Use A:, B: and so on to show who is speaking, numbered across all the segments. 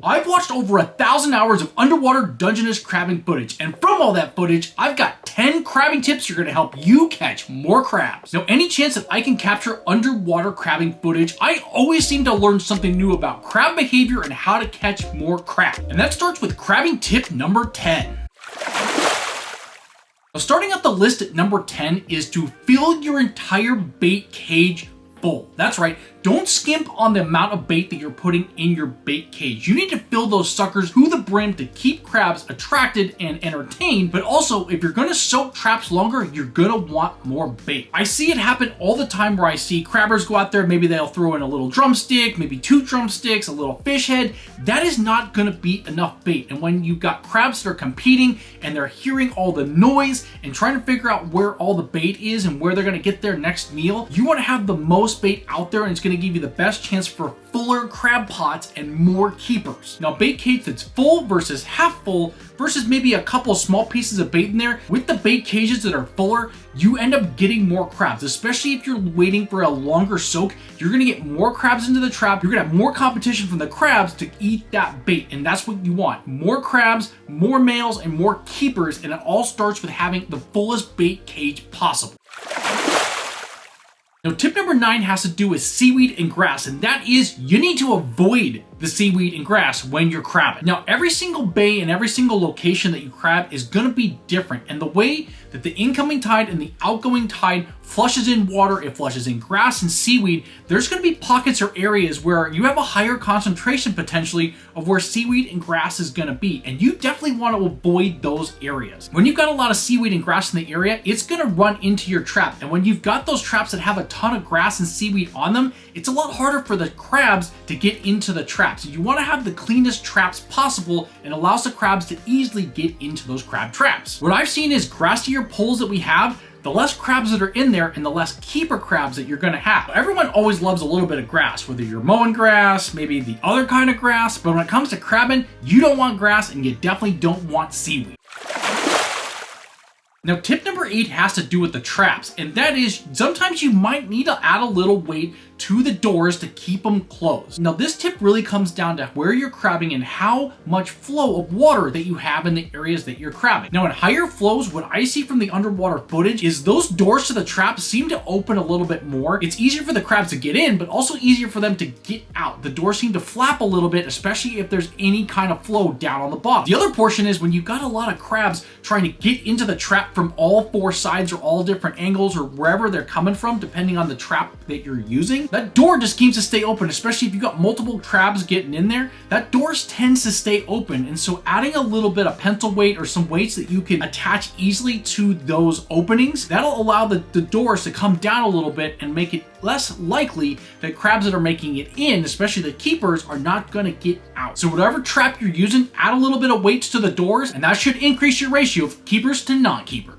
A: I've watched over 1,000 hours of underwater Dungeness crabbing footage, and from all that footage, I've got 10 crabbing tips that are gonna help you catch more crabs. Now, any chance that I can capture underwater crabbing footage, I always seem to learn something new about crab behavior and how to catch more crab. And that starts with crabbing tip number 10. Now, starting at the list at number 10 is to fill your entire bait cage full. That's right, don't skimp on the amount of bait that you're putting in your bait cage. You need to fill those suckers to the brim to keep crabs attracted and entertained, but also if you're gonna soak traps longer, you're gonna want more bait. I see it happen all the time where I see crabbers go out there, maybe they'll throw in a little drumstick, maybe 2 drumsticks, a little fish head. That is not gonna be enough bait. And when you've got crabs that are competing and they're hearing all the noise and trying to figure out where all the bait is and where they're gonna get their next meal, you wanna have the most bait out there, and it's gonna give you the best chance for fuller crab pots and more keepers. Now, bait cage that's full versus half full versus maybe a couple small pieces of bait in there. With the bait cages that are fuller, you end up getting more crabs, especially if you're waiting for a longer soak. You're gonna get more crabs into the trap. You're gonna have more competition from the crabs to eat that bait, and that's what you want. More crabs, more males, and more keepers, and it all starts with having the fullest bait cage possible. Now, tip number 9 has to do with seaweed and grass, and that is you need to avoid the seaweed and grass when you're crabbing. Now, every single bay and every single location that you crab is gonna be different, and the way that the incoming tide and the outgoing tide flushes in water, it flushes in grass and seaweed, there's gonna be pockets or areas where you have a higher concentration potentially of where seaweed and grass is gonna be, and you definitely want to avoid those areas. When you've got a lot of seaweed and grass in the area, it's gonna run into your trap, and when you've got those traps that have a ton of grass and seaweed on them, it's a lot harder for the crabs to get into the traps. So you want to have the cleanest traps possible, and allows the crabs to easily get into those crab traps. What I've seen is grassier pools that we have, the less crabs that are in there and the less keeper crabs that you're gonna have. Everyone always loves a little bit of grass, whether you're mowing grass, maybe the other kind of grass, but when it comes to crabbing, you don't want grass and you definitely don't want seaweed. Now, tip number 8 has to do with the traps, and that is sometimes you might need to add a little weight to the doors to keep them closed. Now, this tip really comes down to where you're crabbing and how much flow of water that you have in the areas that you're crabbing. Now, in higher flows, what I see from the underwater footage is those doors to the traps seem to open a little bit more. It's easier for the crabs to get in, but also easier for them to get out. The doors seem to flap a little bit, especially if there's any kind of flow down on the bottom. The other portion is when you've got a lot of crabs trying to get into the trap from all 4 sides or all different angles or wherever they're coming from, depending on the trap that you're using, that door just needs to stay open, especially if you've got multiple crabs getting in there. That door tends to stay open, and so adding a little bit of pencil weight or some weights that you can attach easily to those openings, that'll allow the doors to come down a little bit and make it less likely that crabs that are making it in, especially the keepers, are not going to get out. So whatever trap you're using, add a little bit of weights to the doors, and that should increase your ratio of keepers to non-keeper.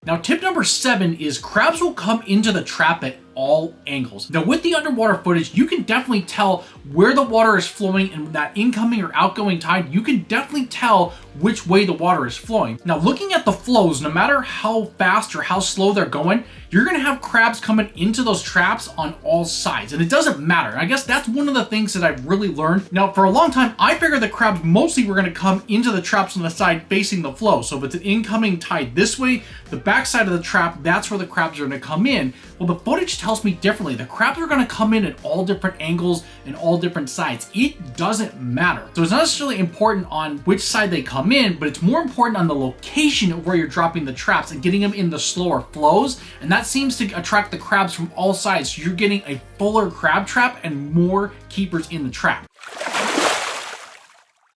A: Now, tip number 7 is crabs will come into the trap at all angles. Now, with the underwater footage, you can definitely tell where the water is flowing, and that incoming or outgoing tide, you can definitely tell which way the water is flowing. Now, looking at the flows, no matter how fast or how slow they're going, you're gonna have crabs coming into those traps on all sides, and it doesn't matter. I guess that's one of the things that I've really learned. Now, for a long time, I figured the crabs mostly were gonna come into the traps on the side facing the flow. So if it's an incoming tide this way, the back side of the trap, that's where the crabs are gonna come in. Well, the footage tells me differently. The crabs are gonna come in at all different angles and all different sides. It doesn't matter. So it's not necessarily important on which side they come in, but it's more important on the location of where you're dropping the traps and getting them in the slower flows. And that seems to attract the crabs from all sides. So you're getting a fuller crab trap and more keepers in the trap.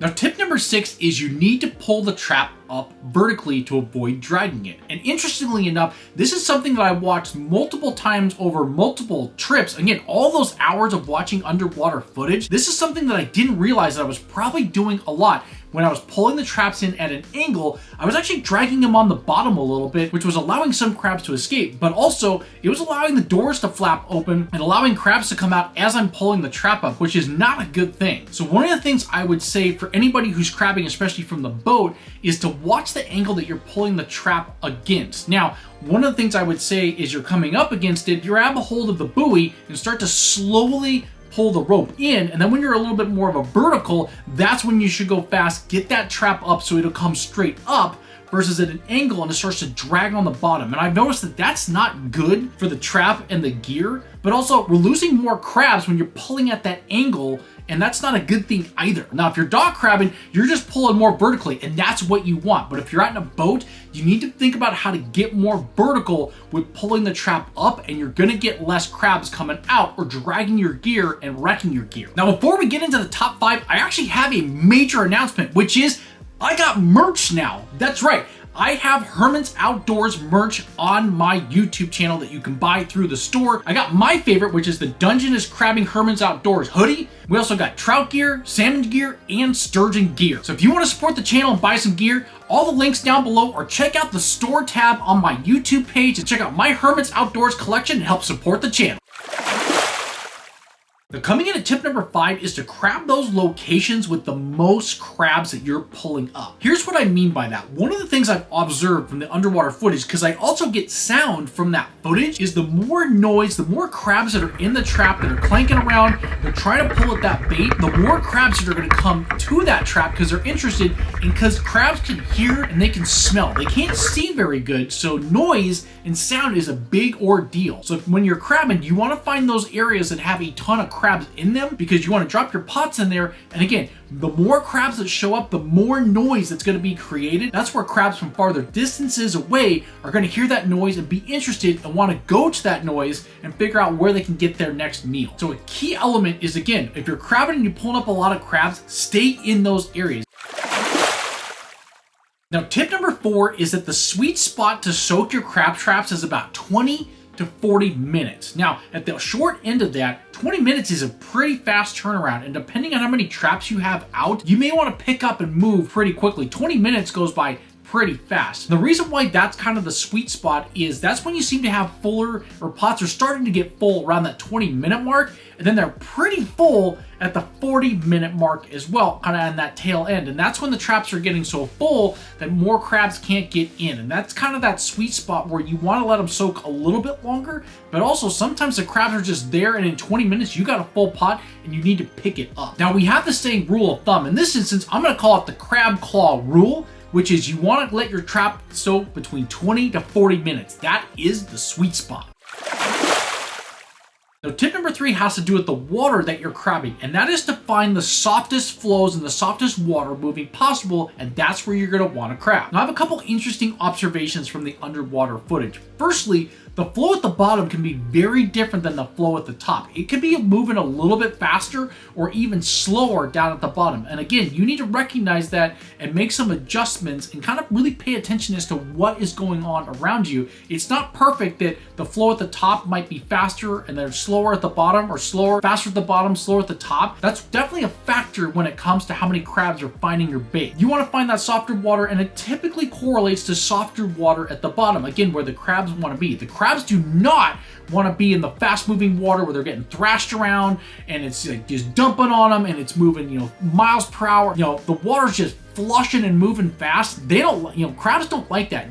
A: Now, tip number 6 is you need to pull the trap up vertically to avoid dragging it. And interestingly enough, this is something that I watched multiple times over multiple trips. Again, all those hours of watching underwater footage, this is something that I didn't realize that I was probably doing a lot. When I was pulling the traps in at an angle, I was actually dragging them on the bottom a little bit, which was allowing some crabs to escape, but also it was allowing the doors to flap open and allowing crabs to come out as I'm pulling the trap up, which is not a good thing. So one of the things I would say for anybody who's crabbing, especially from the boat, is to watch the angle that you're pulling the trap against. Now, one of the things I would say is you're coming up against it, you grab a hold of the buoy and start to slowly pull the rope in, and then when you're a little bit more of a vertical, that's when you should go fast, get that trap up so it'll come straight up versus at an angle and it starts to drag on the bottom. And I've noticed that that's not good for the trap and the gear, but also we're losing more crabs when you're pulling at that angle, and that's not a good thing either. Now, if you're dock crabbing, you're just pulling more vertically, and that's what you want. But if you're out in a boat, you need to think about how to get more vertical with pulling the trap up, and you're gonna get less crabs coming out or dragging your gear and wrecking your gear. Now, before we get into the top 5, I actually have a major announcement, which is I got merch now. That's right. I have Herman's Outdoors merch on my YouTube channel that you can buy through the store. I got my favorite, which is the Dungeness Crabbing Herman's Outdoors hoodie. We also got trout gear, salmon gear, and sturgeon gear. So if you want to support the channel and buy some gear, all the links down below, or check out the store tab on my YouTube page and check out my Herman's Outdoors collection and help support the channel. Now, coming in at tip number 5 is to crab those locations with the most crabs that you're pulling up. Here's what I mean by that. One of the things I've observed from the underwater footage, because I also get sound from that footage, is the more noise, the more crabs that are in the trap that are clanking around, they're trying to pull at that bait, the more crabs that are going to come to that trap because they're interested, and because crabs can hear and they can smell. They can't see very good, so noise and sound is a big ordeal. So when you're crabbing, you want to find those areas that have a ton of crabs in them, because you want to drop your pots in there, and again, the more crabs that show up, the more noise that's going to be created. That's where crabs from farther distances away are going to hear that noise and be interested and want to go to that noise and figure out where they can get their next meal. So a key element is, again, if you're crabbing and you're pulling up a lot of crabs, stay in those areas. Now, tip number 4 is that the sweet spot to soak your crab traps is about 20 to 40 minutes. Now, at the short end of that, 20 minutes is a pretty fast turnaround, and depending on how many traps you have out, you may want to pick up and move pretty quickly. 20 minutes goes by pretty fast. The reason why that's kind of the sweet spot is that's when you seem to have fuller, or pots are starting to get full around that 20-minute mark, and then they're pretty full at the 40-minute mark as well, kind of on that tail end. And that's when the traps are getting so full that more crabs can't get in. And that's kind of that sweet spot where you want to let them soak a little bit longer, but also sometimes the crabs are just there, and in 20 minutes you got a full pot and you need to pick it up. Now, we have the saying rule of thumb. In this instance, I'm going to call it the crab claw rule, which is you want to let your trap soak between 20 to 40 minutes. That is the sweet spot. Now, tip number 3 has to do with the water that you're crabbing, and that is to find the softest flows and the softest water moving possible, and that's where you're going to want to crab. Now, I have a couple interesting observations from the underwater footage. Firstly, the flow at the bottom can be very different than the flow at the top. It could be moving a little bit faster or even slower down at the bottom. And again, you need to recognize that and make some adjustments and kind of really pay attention as to what is going on around you. It's not perfect that the flow at the top might be faster and then slower at the bottom, or slower, faster at the bottom, slower at the top. That's definitely a factor when it comes to how many crabs you're finding your bait. You want to find that softer water, and it typically correlates to softer water at the bottom, again, where the crabs want to be. The crabs do not want to be in the fast-moving water where they're getting thrashed around and it's like just dumping on them and it's moving, miles per hour. The water's just flushing and moving fast. They don't, crabs don't like that.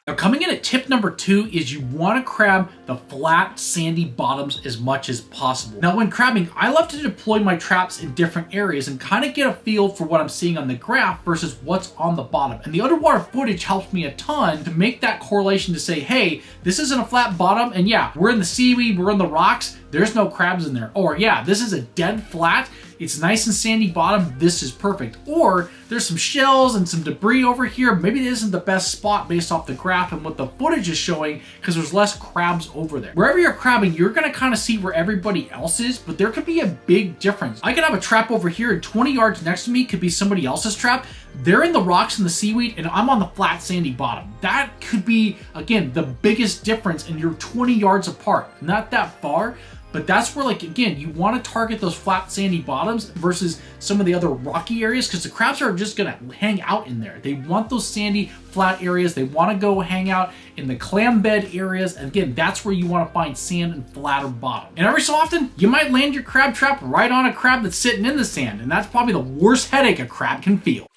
A: Now, coming in at tip number 2 is you want to crab the flat, sandy bottoms as much as possible. Now, when crabbing, I love to deploy my traps in different areas and kind of get a feel for what I'm seeing on the graph versus what's on the bottom. And the underwater footage helps me a ton to make that correlation to say, hey, this isn't a flat bottom, and yeah, we're in the seaweed, we're in the rocks, there's no crabs in there. Or yeah, this is a dead flat, it's nice and sandy bottom, this is perfect. Or there's some shells and some debris over here. Maybe it isn't the best spot based off the graph and what the footage is showing because there's less crabs over there. Wherever you're crabbing, you're gonna kind of see where everybody else is, but there could be a big difference. I could have a trap over here and 20 yards next to me could be somebody else's trap. They're in the rocks and the seaweed and I'm on the flat sandy bottom. That could be, again, the biggest difference, and you're 20 yards apart. Not that far, but that's where, again, you want to target those flat sandy bottoms versus some of the other rocky areas, because the crabs are just gonna hang out in there. They want those sandy flat areas. They want to go hang out in the clam bed areas, and again, that's where you want to find sand and flatter bottom. And every so often, you might land your crab trap right on a crab that's sitting in the sand, and that's probably the worst headache a crab can feel.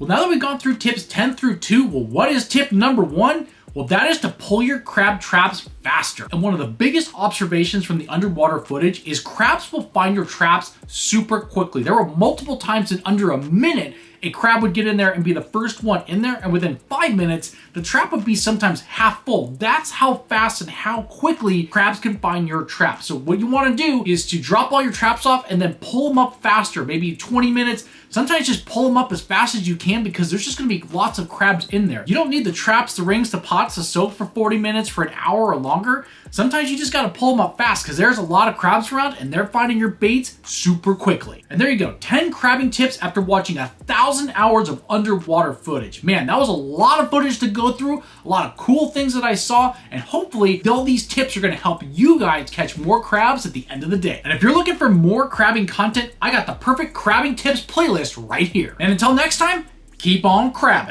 A: Well, now that we've gone through tips 10 through 2, well, what is tip number 1? Well, that is to pull your crab traps faster. And one of the biggest observations from the underwater footage is crabs will find your traps super quickly. There were multiple times in under a minute a crab would get in there and be the first one in there, and within 5 minutes, the trap would be sometimes half full. That's how fast and how quickly crabs can find your trap. So what you want to do is to drop all your traps off and then pull them up faster, maybe 20 minutes. Sometimes just pull them up as fast as you can because there's just going to be lots of crabs in there. You don't need the traps, the rings, the pots to soak for 40 minutes, for an hour or longer. Sometimes you just got to pull them up fast because there's a lot of crabs around and they're finding your baits super quickly. And there you go, 10 crabbing tips after watching 1,000 hours of underwater footage. Man, that was a lot of footage to go through, a lot of cool things that I saw, and hopefully all these tips are going to help you guys catch more crabs at the end of the day. And if you're looking for more crabbing content, I got the perfect crabbing tips playlist right here. And until next time, keep on crabbing.